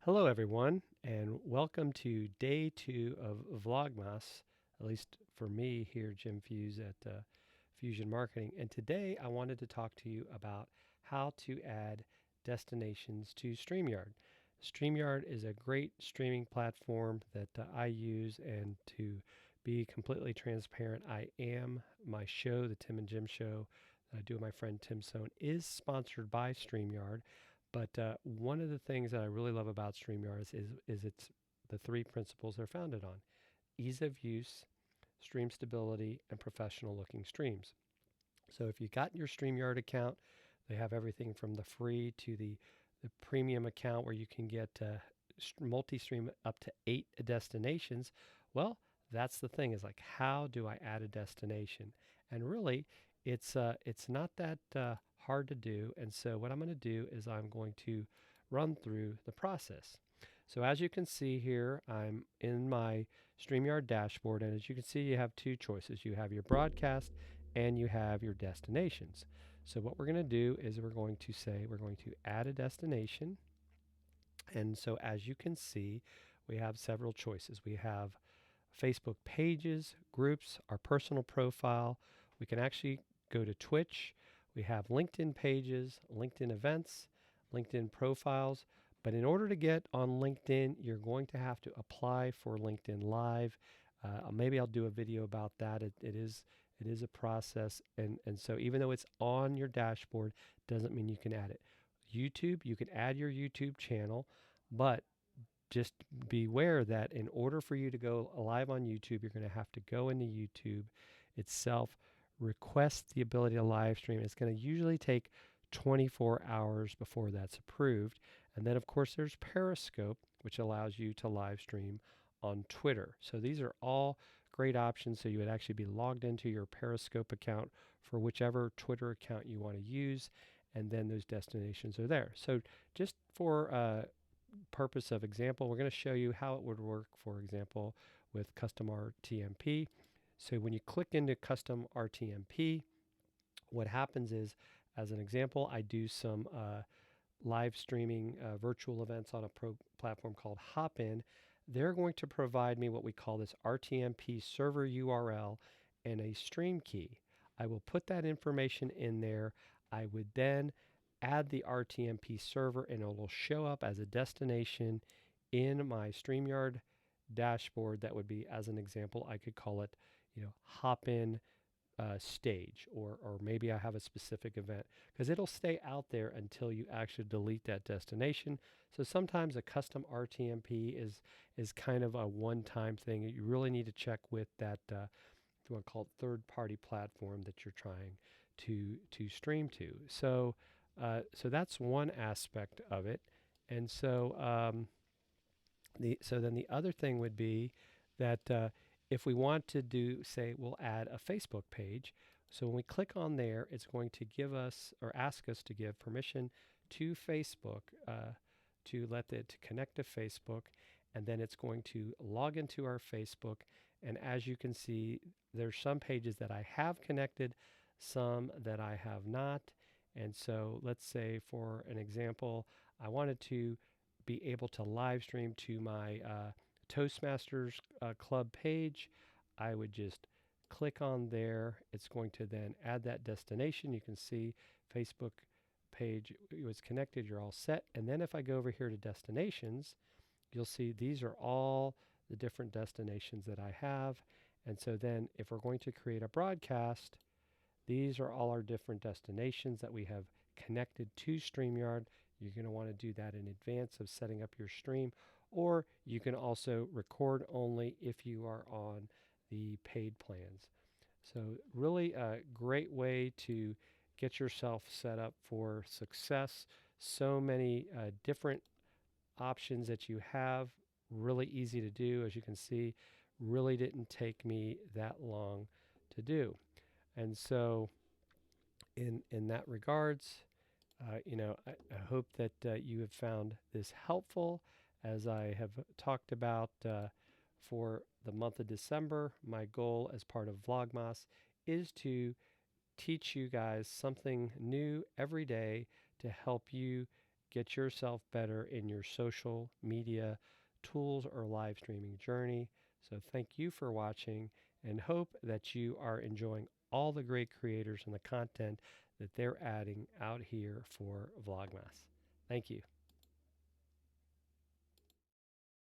Hello, everyone, and welcome to day 2 of Vlogmas, at least for me here, Jim Fuse at Fusion Marketing. And today I wanted to talk to you about how to add destinations to StreamYard. StreamYard is a great streaming platform that I use, and to be completely transparent, my show, the Tim and Jim Show, that I do with my friend Tim Sohn, is sponsored by StreamYard. But one of the things that I really love about StreamYard is it's the three principles they're founded on: ease of use, stream stability, and professional looking streams. So if you got your StreamYard account, they have everything from the free to the premium account where you can get multi-stream up to 8 destinations. Well, that's the thing, is like, how do I add a destination? And really, it's not that hard to do. And so what I'm going to do is I'm going to run through the process. So as you can see here, I'm in my StreamYard dashboard, and as you can see, you have two choices. You have your broadcast and you have your destinations. So what we're going to do is we're going to add a destination. And so as you can see, we have several choices. We have Facebook pages, groups, our personal profile. We can actually go to Twitch. We have LinkedIn pages, LinkedIn events, LinkedIn profiles. But in order to get on LinkedIn, you're going to have to apply for LinkedIn Live. Maybe I'll do a video about that. It is a process. And so even though it's on your dashboard, doesn't mean you can add it. YouTube, you can add your YouTube channel, but just beware that in order for you to go live on YouTube, you're going to have to go into YouTube itself, request the ability to live stream. It's going to usually take 24 hours before that's approved. And then, of course, there's Periscope, which allows you to live stream on Twitter. So these are all great options. So you would actually be logged into your Periscope account for whichever Twitter account you want to use, and then those destinations are there. So just for purpose of example, we're going to show you how it would work, for example, with custom RTMP. So when you click into custom RTMP, what happens is, as an example, I do some live streaming virtual events on a platform called Hopin. They're going to provide me what we call this RTMP server URL and a stream key. I will put that information in there. I would then add the RTMP server, and it will show up as a destination in my StreamYard dashboard. That would be, as an example, I could call it, Hopin stage, or maybe I have a specific event, because it'll stay out there until you actually delete that destination. So sometimes a custom RTMP is kind of a one-time thing. You really need to check with that, if you want to call it, third-party platform that you're trying to stream to. So that's one aspect of it. And so then the other thing would be that if we want to do, say, we'll add a Facebook page. So when we click on there, it's going to give us, or ask us to give permission to Facebook to let it to connect to Facebook, and then it's going to log into our Facebook. And as you can see, there's some pages that I have connected, some that I have not. And so let's say, for an example, I wanted to be able to live stream to my Toastmasters club page. I would just click on there. It's going to then add that destination. You can see Facebook page was connected. You're all set. And then if I go over here to destinations, you'll see these are all the different destinations that I have. And so then if we're going to create a broadcast, these are all our different destinations that we have connected to StreamYard. You're going to want to do that in advance of setting up your stream, or you can also record only if you are on the paid plans. So really a great way to get yourself set up for success. So many different options that you have, really easy to do. As you can see, really didn't take me that long to do. And so in that regards, I hope that you have found this helpful. As I have talked about, for the month of December, my goal as part of Vlogmas is to teach you guys something new every day to help you get yourself better in your social media tools or live streaming journey. So thank you for watching and hope that you are enjoying all the great creators and the content that they're adding out here for Vlogmas. Thank you.